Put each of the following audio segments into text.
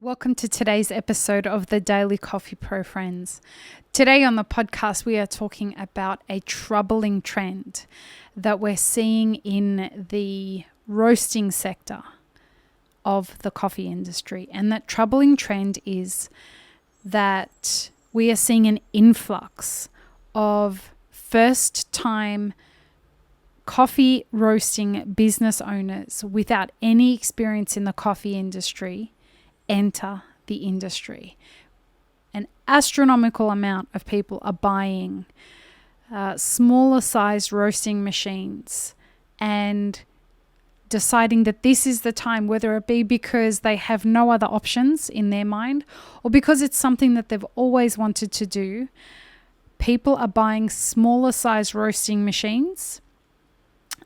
Welcome to today's episode of the Daily Coffee Pro Friends. Today on the podcast, we are talking about a troubling trend that we're seeing in the roasting sector of the coffee industry. And that troubling trend is that we are seeing an influx of first-time coffee roasting business owners without any experience in the coffee industry enter the industry. An astronomical amount of people are buying smaller sized roasting machines and deciding that this is the time, whether it be because they have no other options in their mind or because it's something that they've always wanted to do. People are buying smaller sized roasting machines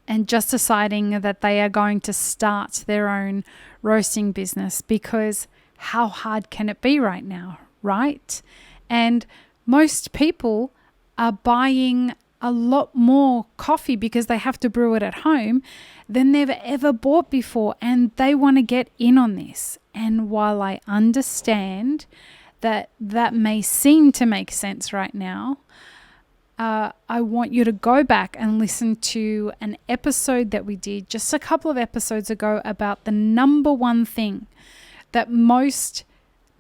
and just deciding that they are going to start their own roasting business, because how hard can it be right now, right? And most people are buying a lot more coffee because they have to brew it at home than they've ever bought before, and they want to get in on this. And while I understand that that may seem to make sense right now, I want you to go back and listen to an episode that we did just a couple of episodes ago about the number one thing that most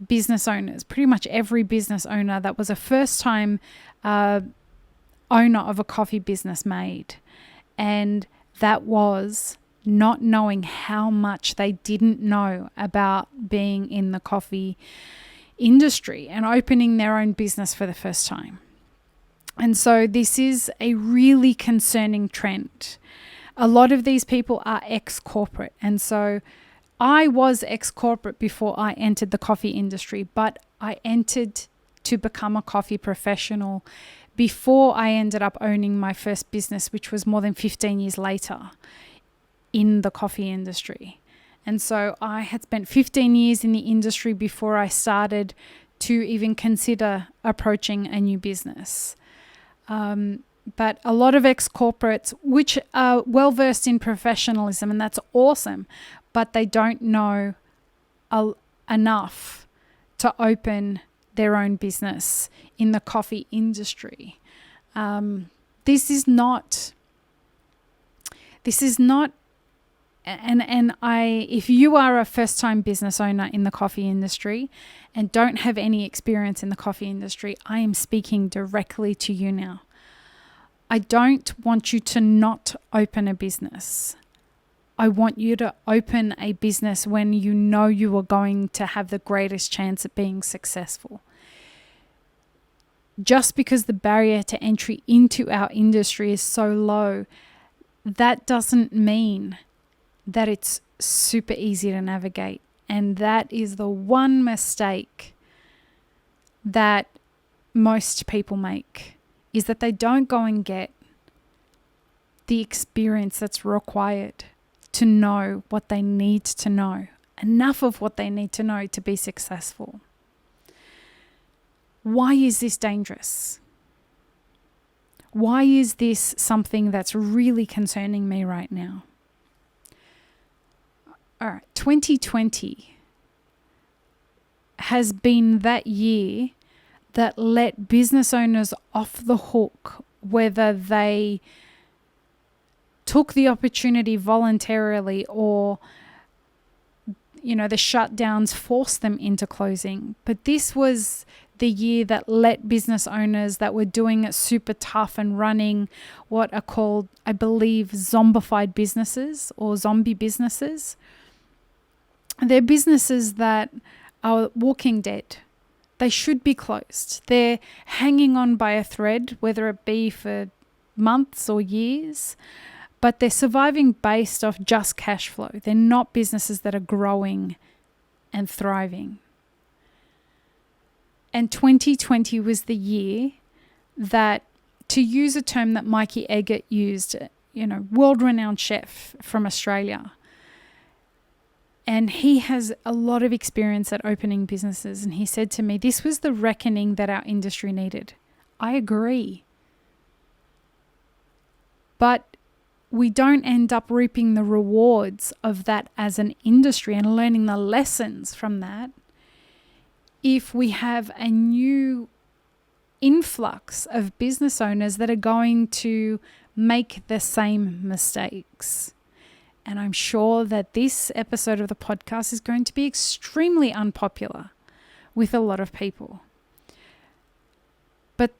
business owners, pretty much every business owner that was a first-time owner of a coffee business made. And that was not knowing how much they didn't know about being in the coffee industry and opening their own business for the first time. And so this is a really concerning trend. A lot of these people are ex-corporate. And so I was ex-corporate before I entered the coffee industry, but I entered to become a coffee professional before I ended up owning my first business, which was more than 15 years later in the coffee industry. And so I had spent 15 years in the industry before I started to even consider approaching a new business. But a lot of ex-corporates, which are well-versed in professionalism, and that's awesome, but they don't know enough to open their own business in the coffee industry. This is not, if you are a first-time business owner in the coffee industry and don't have any experience in the coffee industry, I am speaking directly to you now. I don't want you to not open a business. I want you to open a business when you know you are going to have the greatest chance at being successful. Just because the barrier to entry into our industry is so low, that doesn't mean that it's super easy to navigate. And that is the one mistake that most people make, is that they don't go and get the experience that's required to know what they need to know, enough of what they need to know to be successful. Why is this dangerous? Why is this something that's really concerning me right now? All right, 2020 has been that year that let business owners off the hook, whether they took the opportunity voluntarily or, the shutdowns forced them into closing. But this was the year that let business owners that were doing it super tough and running what are called, I believe, zombified businesses or zombie businesses. They're businesses that are walking dead. They should be closed. They're hanging on by a thread, whether it be for months or years, but they're surviving based off just cash flow. They're not businesses that are growing and thriving. And 2020 was the year that, to use a term that Mikey Eggert used, world-renowned chef from Australia, and he has a lot of experience at opening businesses. And he said to me, this was the reckoning that our industry needed. I agree. But we don't end up reaping the rewards of that as an industry and learning the lessons from that if we have a new influx of business owners that are going to make the same mistakes. And I'm sure that this episode of the podcast is going to be extremely unpopular with a lot of people. But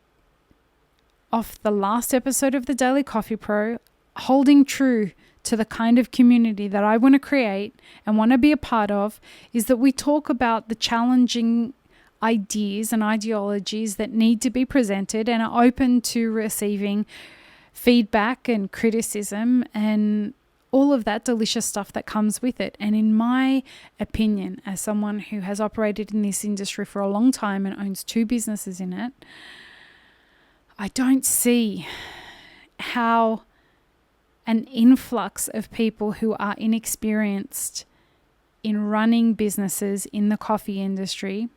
off the last episode of the Daily Coffee Pro, holding true to the kind of community that I want to create and want to be a part of, is that we talk about the challenging ideas and ideologies that need to be presented and are open to receiving feedback and criticism and all of that delicious stuff that comes with it. And in my opinion, as someone who has operated in this industry for a long time and owns 2 businesses in it, I don't see how an influx of people who are inexperienced in running businesses in the coffee industry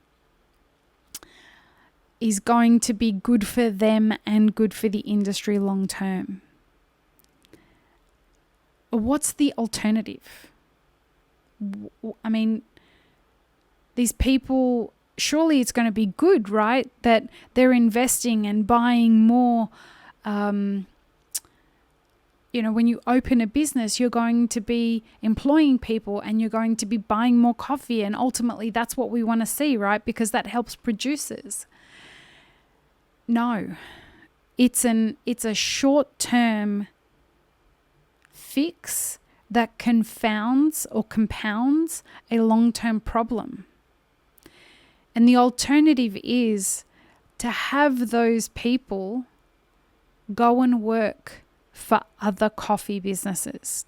is going to be good for them and good for the industry long term. What's the alternative? I mean, these people, surely it's going to be good, right? That they're investing and buying more. When you open a business, you're going to be employing people and you're going to be buying more coffee. And ultimately, that's what we want to see, right? Because that helps producers. No, it's a short-term fix that confounds or compounds a long-term problem. And the alternative is to have those people go and work for other coffee businesses.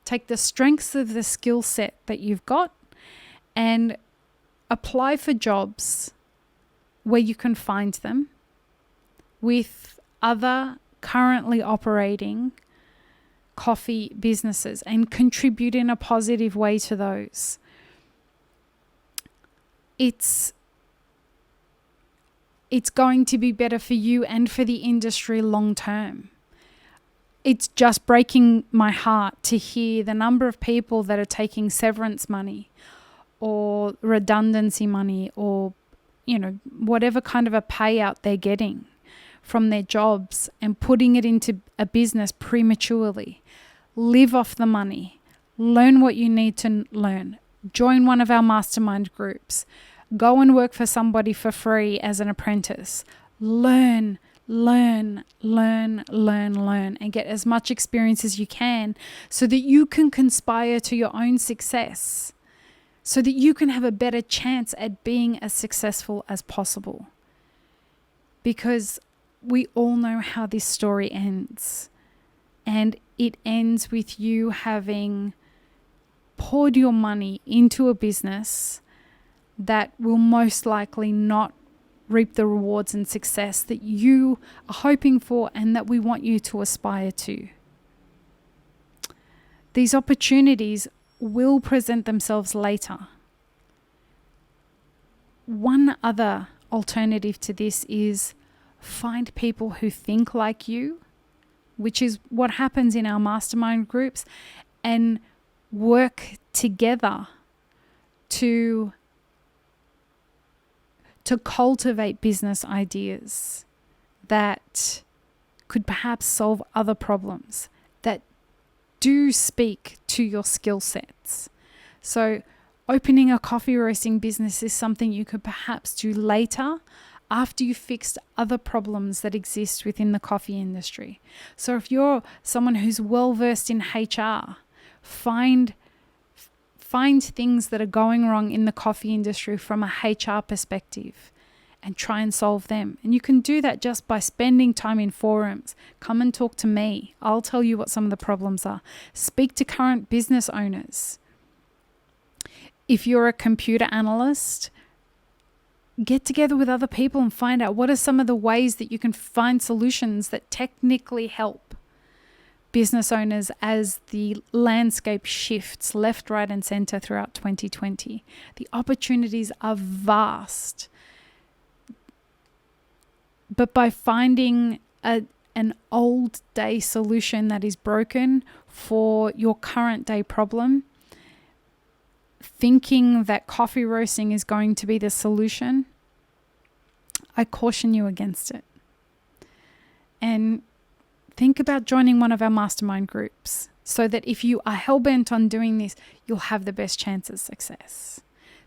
Take the strengths of the skill set that you've got and apply for jobs where you can find them with other currently operating coffee businesses and contribute in a positive way to those. It's going to be better for you and for the industry long term. It's just breaking my heart to hear the number of people that are taking severance money or redundancy money or, whatever kind of a payout they're getting from their jobs and putting it into a business prematurely. Live off the money. Learn what you need to learn. Join one of our mastermind groups. Go and work for somebody for free as an apprentice. Learn, and get as much experience as you can so that you can conspire to your own success, so that you can have a better chance at being as successful as possible. Because we all know how this story ends. And it ends with you having poured your money into a business that will most likely not reap the rewards and success that you are hoping for and that we want you to aspire to. These opportunities will present themselves later. One other alternative to this is find people who think like you, which is what happens in our mastermind groups, and work together to cultivate business ideas that could perhaps solve other problems that do speak to your skill sets. So opening a coffee roasting business is something you could perhaps do later after you've fixed other problems that exist within the coffee industry. So if you're someone who's well versed in HR, find things that are going wrong in the coffee industry from a HR perspective and try and solve them. And you can do that just by spending time in forums. Come and talk to me. I'll tell you what some of the problems are. Speak to current business owners. If you're a computer analyst, get together with other people and find out what are some of the ways that you can find solutions that technically help business owners as the landscape shifts left, right, and center throughout 2020. The opportunities are vast. But by finding an old day solution that is broken for your current day problem, thinking that coffee roasting is going to be the solution, I caution you against it. And think about joining one of our mastermind groups so that if you are hell-bent on doing this, you'll have the best chance of success.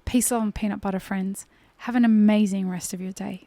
Peace, love, and peanut butter, friends. Have an amazing rest of your day.